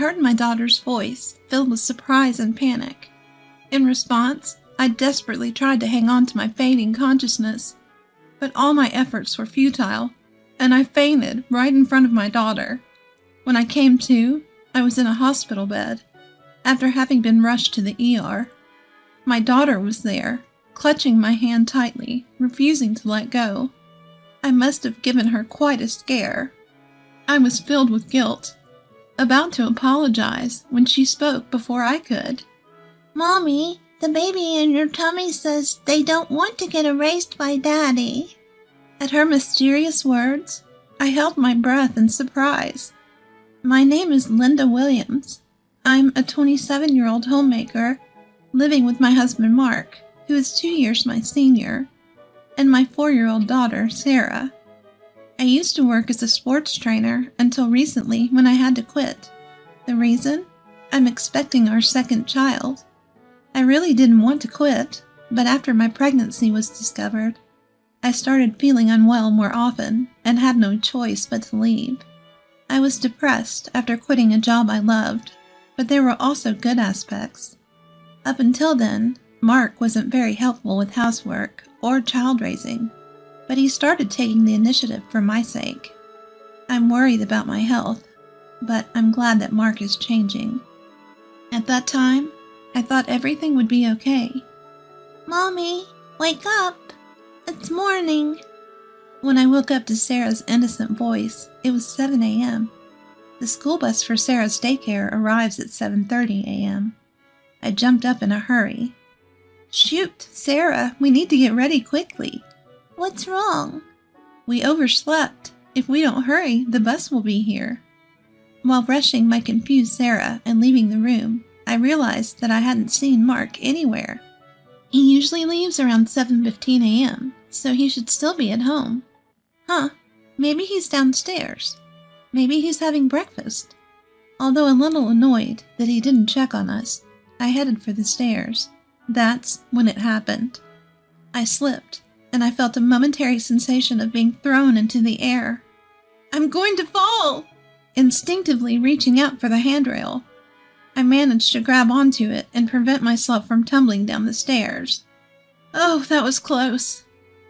heard my daughter's voice, filled with surprise and panic. In response, I desperately tried to hang on to my fading consciousness, but all my efforts were futile, and I fainted right in front of my daughter. When I came to, I was in a hospital bed, after having been rushed to the ER. My daughter was there, clutching my hand tightly, refusing to let go. I must have given her quite a scare. I was filled with guilt, about to apologize when she spoke before I could. "Mommy, the baby in your tummy says they don't want to get erased by Daddy." At her mysterious words, I held my breath in surprise. My name is Linda Williams. I'm a 27-year-old homemaker living with my husband Mark, who is 2 years my senior, and my 4-year-old daughter, Sarah. I used to work as a sports trainer until recently when I had to quit. The reason? I'm expecting our second child. I really didn't want to quit, but after my pregnancy was discovered, I started feeling unwell more often and had no choice but to leave. I was depressed after quitting a job I loved, but there were also good aspects. Up until then, Mark wasn't very helpful with housework or child raising, but he started taking the initiative for my sake. I'm worried about my health, but I'm glad that Mark is changing. At that time, I thought everything would be okay. "Mommy, wake up. It's morning." When I woke up to Sarah's innocent voice, it was 7 a.m. The school bus for Sarah's daycare arrives at 7:30 a.m. I jumped up in a hurry. "Shoot, Sarah, we need to get ready quickly." "What's wrong?" "We overslept. If we don't hurry, the bus will be here." While rushing my confused Sarah and leaving the room, I realized that I hadn't seen Mark anywhere. He usually leaves around 7:15 a.m., so he should still be at home. Maybe he's downstairs. Maybe he's having breakfast. Although a little annoyed that he didn't check on us, I headed for the stairs. That's when it happened. I slipped, and I felt a momentary sensation of being thrown into the air. "I'm going to fall!" Instinctively reaching out for the handrail, I managed to grab onto it and prevent myself from tumbling down the stairs. Oh, that was close.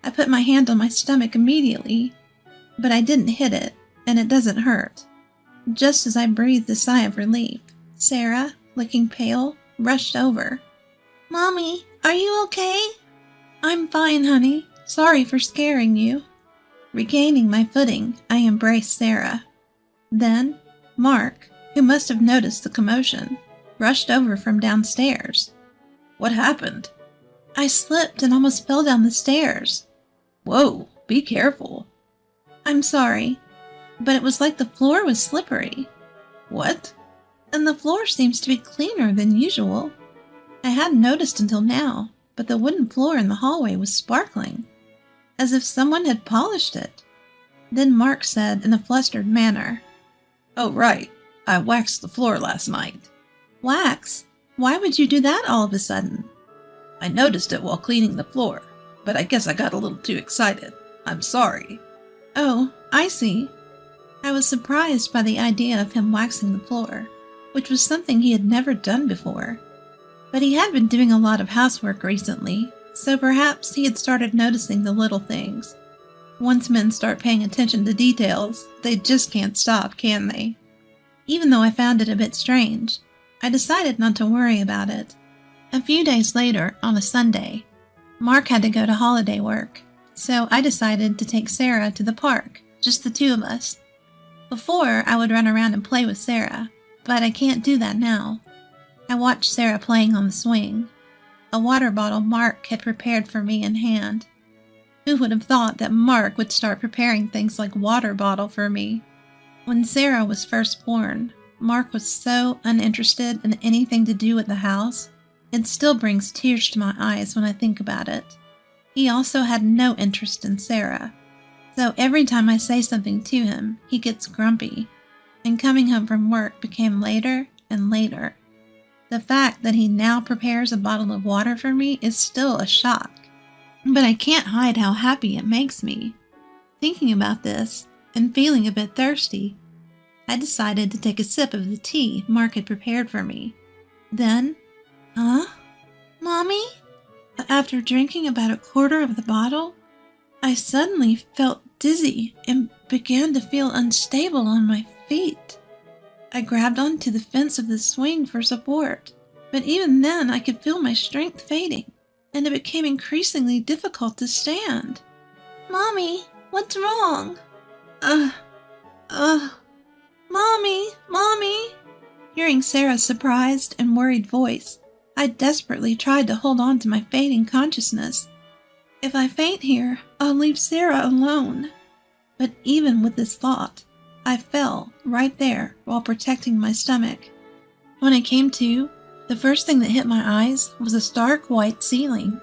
I put my hand on my stomach immediately, but I didn't hit it, and it doesn't hurt. Just as I breathed a sigh of relief, Sarah, looking pale, rushed over. "Mommy, are you okay?" "I'm fine, honey. Sorry for scaring you." Regaining my footing, I embraced Sarah. Then, Mark, who must have noticed the commotion, rushed over from downstairs. "What happened?" "I slipped and almost fell down the stairs." "Whoa, be careful." "I'm sorry, but it was like the floor was slippery." "What?" "And the floor seems to be cleaner than usual. I hadn't noticed until now, but the wooden floor in the hallway was sparkling, as if someone had polished it." Then Mark said in a flustered manner, "Oh, right. I waxed the floor last night." "Wax? Why would you do that all of a sudden?" "I noticed it while cleaning the floor, but I guess I got a little too excited. I'm sorry." "Oh, I see." I was surprised by the idea of him waxing the floor, which was something he had never done before. But he had been doing a lot of housework recently, so perhaps he had started noticing the little things. Once men start paying attention to details, they just can't stop, can they? Even though I found it a bit strange, I decided not to worry about it. A few days later, on a Sunday, Mark had to go to holiday work, so I decided to take Sarah to the park, just the two of us. Before, I would run around and play with Sarah, but I can't do that now. I watched Sarah playing on the swing. A water bottle Mark had prepared for me in hand. Who would have thought that Mark would start preparing things like water bottle for me? When Sarah was first born, Mark was so uninterested in anything to do with the house, it still brings tears to my eyes when I think about it. He also had no interest in Sarah, so every time I say something to him, he gets grumpy, and coming home from work became later and later. The fact that he now prepares a bottle of water for me is still a shock, but I can't hide how happy it makes me. Thinking about this, and feeling a bit thirsty, I decided to take a sip of the tea Mark had prepared for me. Then, huh? Mommy? After drinking about a quarter of the bottle, I suddenly felt dizzy and began to feel unstable on my feet. I grabbed onto the fence of the swing for support, but even then I could feel my strength fading, and it became increasingly difficult to stand. Mommy, what's wrong? Mommy. Hearing Sarah's surprised and worried voice, I desperately tried to hold on to my fading consciousness. If I faint here, I'll leave Sarah alone. But even with this thought, I fell right there while protecting my stomach. When I came to, the first thing that hit my eyes was a stark white ceiling.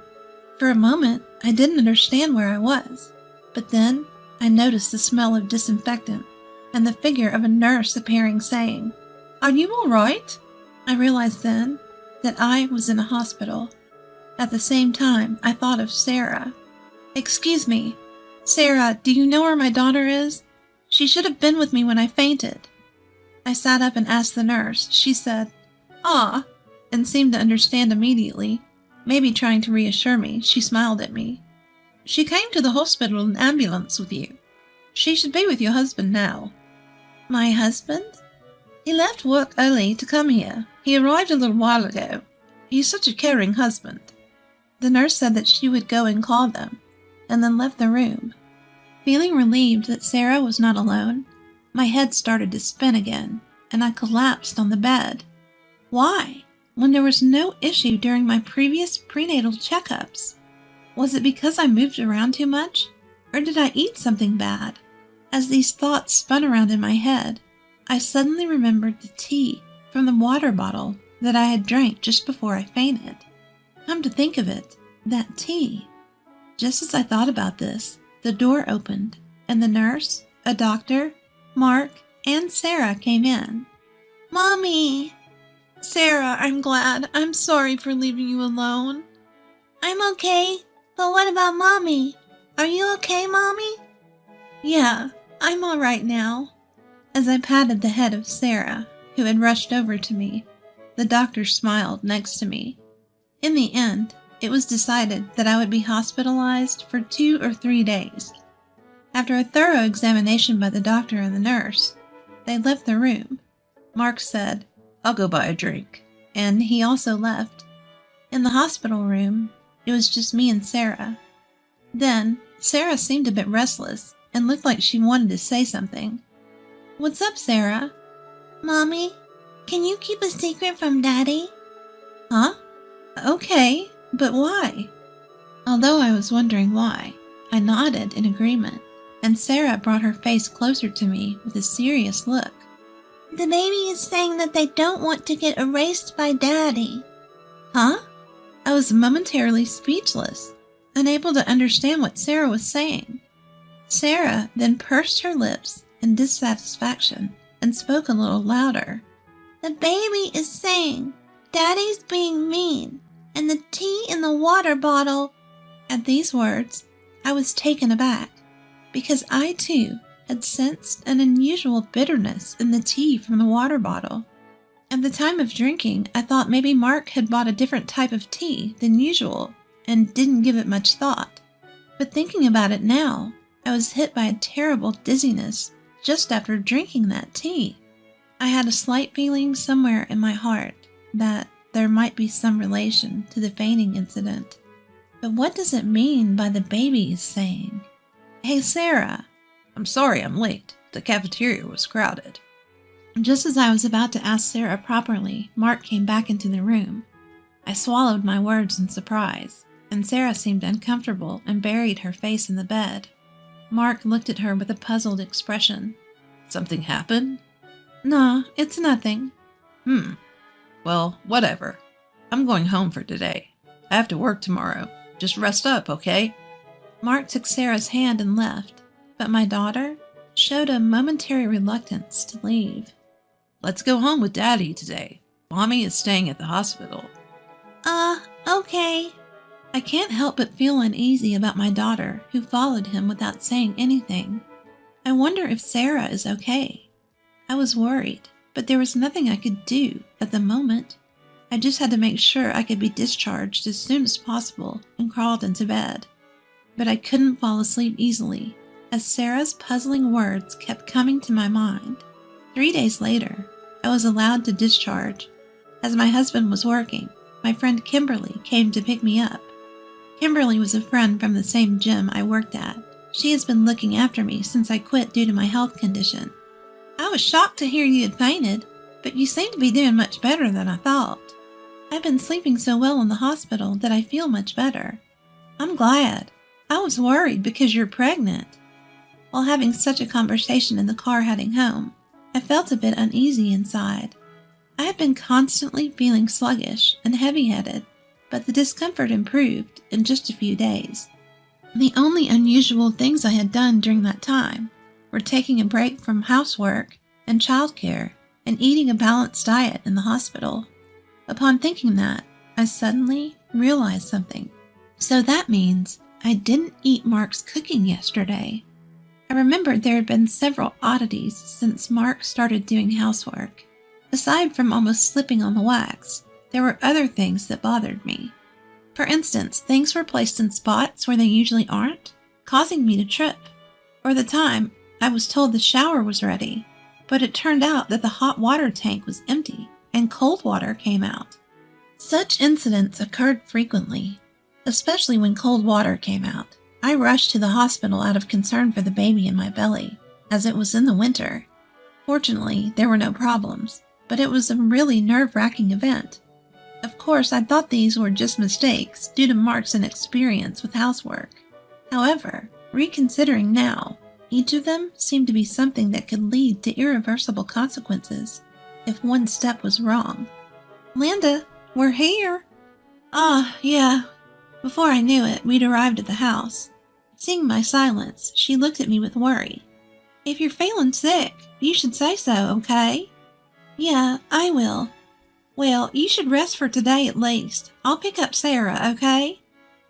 For a moment, I didn't understand where I was, but then I noticed the smell of disinfectant and the figure of a nurse appearing saying, "Are you all right?" I realized then that I was in a hospital. At the same time, I thought of Sarah. "Excuse me, Sarah, do you know where my daughter is? She should have been with me when I fainted." I sat up and asked the nurse. She said, "Ah," and seemed to understand immediately. Maybe trying to reassure me, she smiled at me. "She came to the hospital in an ambulance with you. She should be with your husband now." "My husband?" "He left work early to come here. He arrived a little while ago. He's such a caring husband." The nurse said that she would go and call them, and then left the room. Feeling relieved that Sarah was not alone, my head started to spin again, and I collapsed on the bed. Why, when there was no issue during my previous prenatal checkups? Was it because I moved around too much, or did I eat something bad? As these thoughts spun around in my head, I suddenly remembered the tea from the water bottle that I had drank just before I fainted. Come to think of it, that tea. Just as I thought about this, the door opened, and the nurse, a doctor, Mark, and Sarah came in. Mommy! "Sarah, I'm glad. I'm sorry for leaving you alone." I'm okay, but what about Mommy? Are you okay, Mommy? "Yeah, I'm all right now." As I patted the head of Sarah, who had rushed over to me, the doctor smiled next to me. In the end, it was decided that I would be hospitalized for 2 or 3 days. After a thorough examination by the doctor and the nurse, they left the room. Mark said, "I'll go buy a drink," and he also left. In the hospital room, it was just me and Sarah. Then, Sarah seemed a bit restless and looked like she wanted to say something. "What's up, Sarah?" Mommy, can you keep a secret from Daddy? "Huh? Okay, but why?" Although I was wondering why, I nodded in agreement, and Sarah brought her face closer to me with a serious look. The baby is saying that they don't want to get erased by Daddy. "Huh?" I was momentarily speechless, unable to understand what Sarah was saying. Sarah then pursed her lips in dissatisfaction and spoke a little louder. The baby is saying Daddy's being mean, and the tea in the water bottle. At these words, I was taken aback, because I too had sensed an unusual bitterness in the tea from the water bottle. At the time of drinking, I thought maybe Mark had bought a different type of tea than usual and didn't give it much thought. But thinking about it now, I was hit by a terrible dizziness just after drinking that tea. I had a slight feeling somewhere in my heart that there might be some relation to the fainting incident. But what does it mean by the baby is saying? "Hey, Sarah." "I'm sorry I'm late. The cafeteria was crowded." Just as I was about to ask Sarah properly, Mark came back into the room. I swallowed my words in surprise, and Sarah seemed uncomfortable and buried her face in the bed. Mark looked at her with a puzzled expression. "Something happened?" "No, it's nothing." Well, whatever. I'm going home for today. I have to work tomorrow. Just rest up, okay?" Mark took Sarah's hand and left, but my daughter showed a momentary reluctance to leave. "Let's go home with Daddy today. Mommy is staying at the hospital." Okay. I can't help but feel uneasy about my daughter, who followed him without saying anything. I wonder if Sarah is okay. I was worried, but there was nothing I could do at the moment. I just had to make sure I could be discharged as soon as possible and crawled into bed. But I couldn't fall asleep easily, as Sarah's puzzling words kept coming to my mind. 3 days later, I was allowed to discharge. As my husband was working, my friend Kimberly came to pick me up. Kimberly was a friend from the same gym I worked at. She has been looking after me since I quit due to my health condition. I was shocked to hear you had fainted, but you seem to be doing much better than I thought. I've been sleeping so well in the hospital that I feel much better. I'm glad. I was worried because you're pregnant. While having such a conversation in the car heading home, I felt a bit uneasy inside. I had been constantly feeling sluggish and heavy-headed, but the discomfort improved in just a few days. The only unusual things I had done during that time were taking a break from housework and childcare and eating a balanced diet in the hospital. Upon thinking that, I suddenly realized something. So that means I didn't eat Mark's cooking yesterday. I remembered there had been several oddities since Mark started doing housework. Aside from almost slipping on the wax, there were other things that bothered me. For instance, things were placed in spots where they usually aren't, causing me to trip. Or the time I was told the shower was ready, but it turned out that the hot water tank was empty and cold water came out. Such incidents occurred frequently, especially when cold water came out. I rushed to the hospital out of concern for the baby in my belly, as it was in the winter. Fortunately, there were no problems, but it was a really nerve-wracking event. Of course, I thought these were just mistakes due to Mark's inexperience with housework. However, reconsidering now, each of them seemed to be something that could lead to irreversible consequences if one step was wrong. Linda, we're here. Yeah. Before I knew it, we'd arrived at the house. Seeing my silence, she looked at me with worry. If you're feeling sick, you should say so, okay? Yeah, I will. Well, you should rest for today at least. I'll pick up Sarah, okay?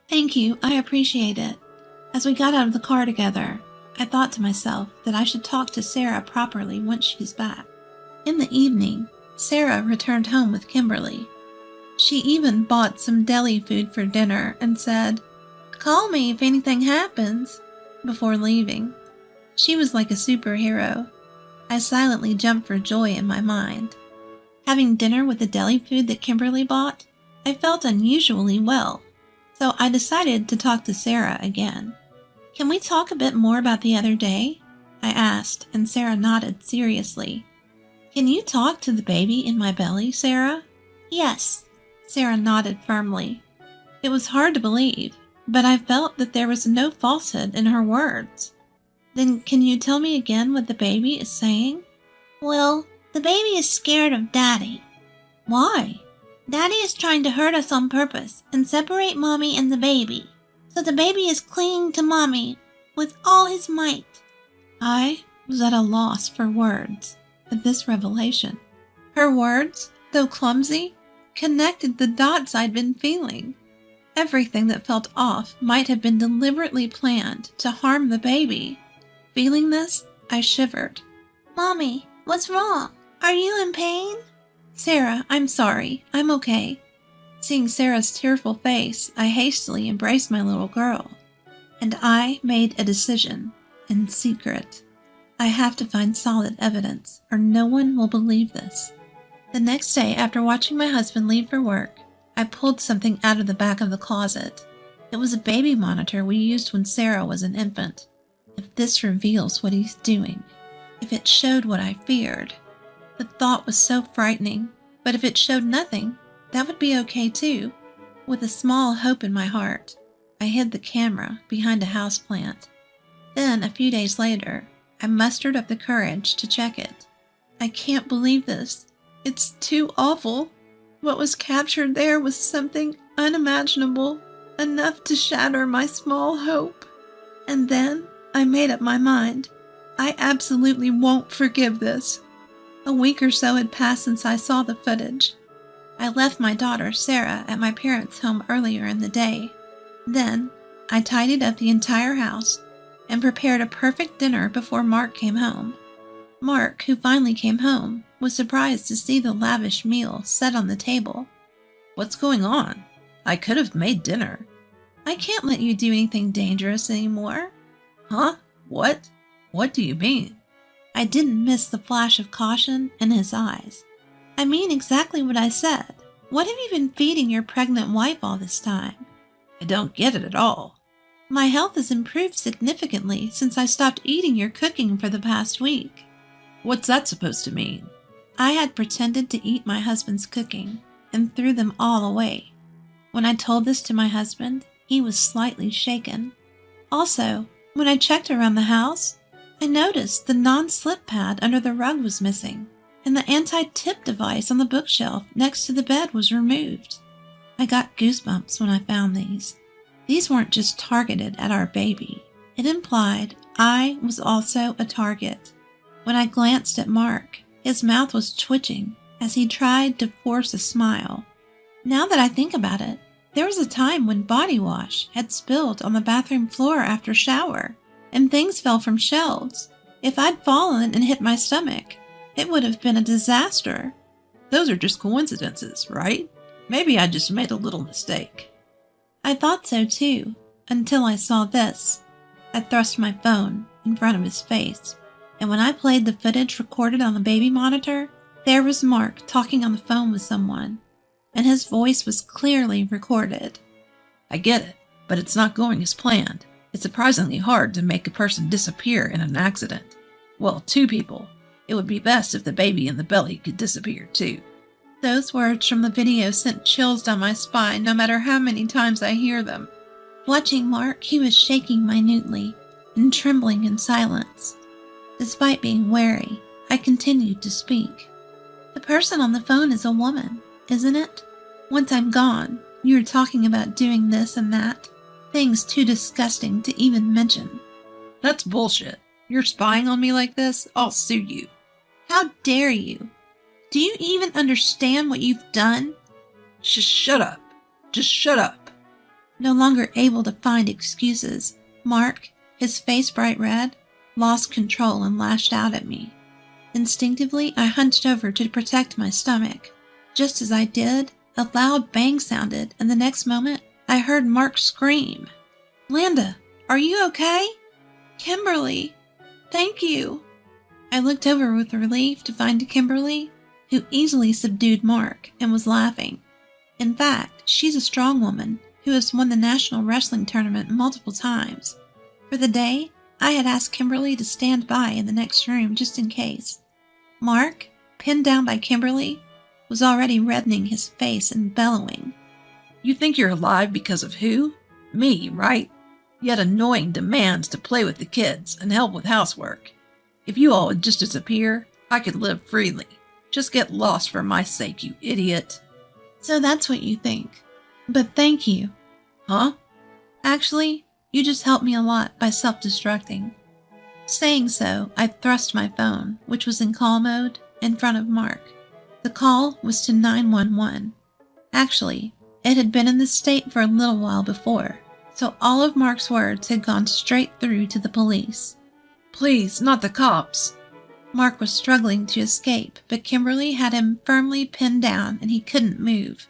Thank you, I appreciate it. As we got out of the car together, I thought to myself that I should talk to Sarah properly once she's back. In the evening, Sarah returned home with Kimberly. She even bought some deli food for dinner and said, "Call me if anything happens," before leaving. She was like a superhero. I silently jumped for joy in my mind. Having dinner with the deli food that Kimberly bought, I felt unusually well, so I decided to talk to Sarah again. Can we talk a bit more about the other day? I asked, and Sarah nodded seriously. Can you talk to the baby in my belly, Sarah? Yes, Sarah nodded firmly. It was hard to believe, but I felt that there was no falsehood in her words. Then can you tell me again what the baby is saying? Well, the baby is scared of Daddy. Why? Daddy is trying to hurt us on purpose and separate Mommy and the baby. So the baby is clinging to Mommy with all his might. I was at a loss for words at this revelation. Her words, though clumsy, connected the dots I'd been feeling. Everything that felt off might have been deliberately planned to harm the baby. Feeling this, I shivered. Mommy, what's wrong? Are you in pain? Sarah, I'm sorry. I'm okay. Seeing Sarah's tearful face, I hastily embraced my little girl. And I made a decision, in secret. I have to find solid evidence, or no one will believe this. The next day, after watching my husband leave for work, I pulled something out of the back of the closet. It was a baby monitor we used when Sarah was an infant. If this reveals what he's doing, if it showed what I feared. The thought was so frightening, but if it showed nothing, that would be okay too. With a small hope in my heart, I hid the camera behind a houseplant. Then, a few days later, I mustered up the courage to check it. I can't believe this. It's too awful. What was captured there was something unimaginable, enough to shatter my small hope. And then I made up my mind. I absolutely won't forgive this. A week or so had passed since I saw the footage. I left my daughter, Sarah, at my parents' home earlier in the day. Then, I tidied up the entire house and prepared a perfect dinner before Mark came home. Mark, who finally came home, was surprised to see the lavish meal set on the table. "What's going on? I could have made dinner." "I can't let you do anything dangerous anymore." "Huh? What? What do you mean?" I didn't miss the flash of caution in his eyes. "I mean exactly what I said. What have you been feeding your pregnant wife all this time?" "I don't get it at all." "My health has improved significantly since I stopped eating your cooking for the past week." "What's that supposed to mean?" I had pretended to eat my husband's cooking and threw them all away. When I told this to my husband, he was slightly shaken. Also, when I checked around the house, I noticed the non-slip pad under the rug was missing, and the anti-tip device on the bookshelf next to the bed was removed. I got goosebumps when I found these. These weren't just targeted at our baby. It implied I was also a target. When I glanced at Mark, his mouth was twitching as he tried to force a smile. Now that I think about it, there was a time when body wash had spilled on the bathroom floor after shower, and things fell from shelves. If I'd fallen and hit my stomach, it would have been a disaster. Those are just coincidences, right? Maybe I just made a little mistake. I thought so too, until I saw this. I thrust my phone in front of his face, and when I played the footage recorded on the baby monitor, there was Mark talking on the phone with someone, and his voice was clearly recorded. "I get it, but it's not going as planned. It's surprisingly hard to make a person disappear in an accident. Well, two people. It would be best if the baby in the belly could disappear too." Those words from the video sent chills down my spine no matter how many times I hear them. Watching Mark, he was shaking minutely and trembling in silence. Despite being wary, I continued to speak. "The person on the phone is a woman, isn't it? Once I'm gone, you're talking about doing this and that. Things too disgusting to even mention." "That's bullshit. You're spying on me like this? I'll sue you." "How dare you? Do you even understand what you've done?" Shut up. Just shut up." No longer able to find excuses, Mark, his face bright red, lost control and lashed out at me. Instinctively, I hunched over to protect my stomach. Just as I did, a loud bang sounded, and the next moment, I heard Mark scream. "Landa, are you okay?" "Kimberly, thank you." I looked over with relief to find Kimberly, who easily subdued Mark and was laughing. In fact, she's a strong woman who has won the national wrestling tournament multiple times. For the day, I had asked Kimberly to stand by in the next room just in case. Mark, pinned down by Kimberly, was already reddening his face and bellowing. "You think you're alive because of who? Me, right? Yet annoying demands to play with the kids and help with housework. If you all would just disappear, I could live freely. Just get lost for my sake, you idiot." "So that's what you think. But thank you." "Huh?" "Actually, you just helped me a lot by self-destructing." Saying so, I thrust my phone, which was in call mode, in front of Mark. The call was to 911. Actually, it had been in this state for a little while before, so all of Mark's words had gone straight through to the police. "Please, not the cops." Mark was struggling to escape, but Kimberly had him firmly pinned down and he couldn't move.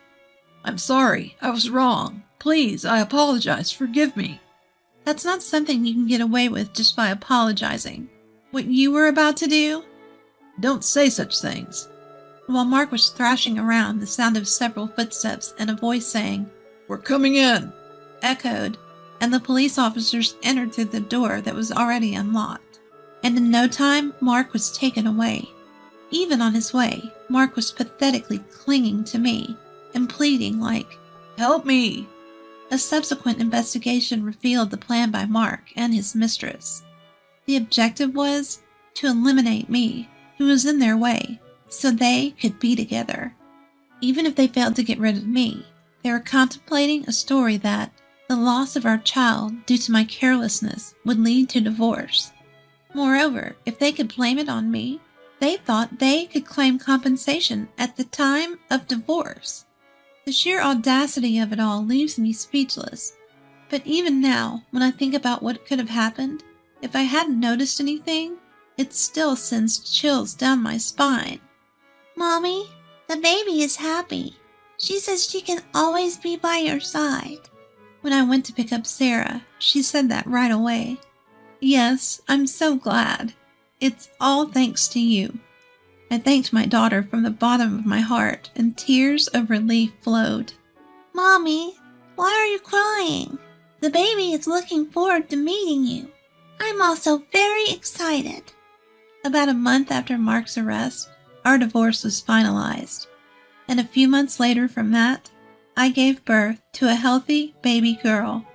"I'm sorry. I was wrong. Please, I apologize. Forgive me." "That's not something you can get away with just by apologizing. What you were about to do?" "Don't say such things." While Mark was thrashing around, the sound of several footsteps and a voice saying, "We're coming in," echoed, and the police officers entered through the door that was already unlocked. And in no time, Mark was taken away. Even on his way, Mark was pathetically clinging to me and pleading like, "Help me." A subsequent investigation revealed the plan by Mark and his mistress. The objective was to eliminate me, who was in their way, so they could be together. Even if they failed to get rid of me, they were contemplating a story that the loss of our child due to my carelessness would lead to divorce. Moreover, if they could blame it on me, they thought they could claim compensation at the time of divorce. The sheer audacity of it all leaves me speechless. But even now, when I think about what could have happened, if I hadn't noticed anything, It still sends chills down my spine. Mommy, the baby is happy. She says she can always be by your side. When I went to pick up Sarah, she said that right away. Yes, I'm so glad. It's all thanks to you. I thanked my daughter from the bottom of my heart, and tears of relief flowed. Mommy, why are you crying? The baby is looking forward to meeting you. I'm also very excited. About a month after Mark's arrest, our divorce was finalized. And a few months later from that, I gave birth to a healthy baby girl.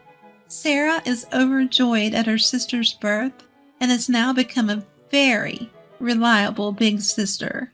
Sarah is overjoyed at her sister's birth and has now become a very reliable big sister.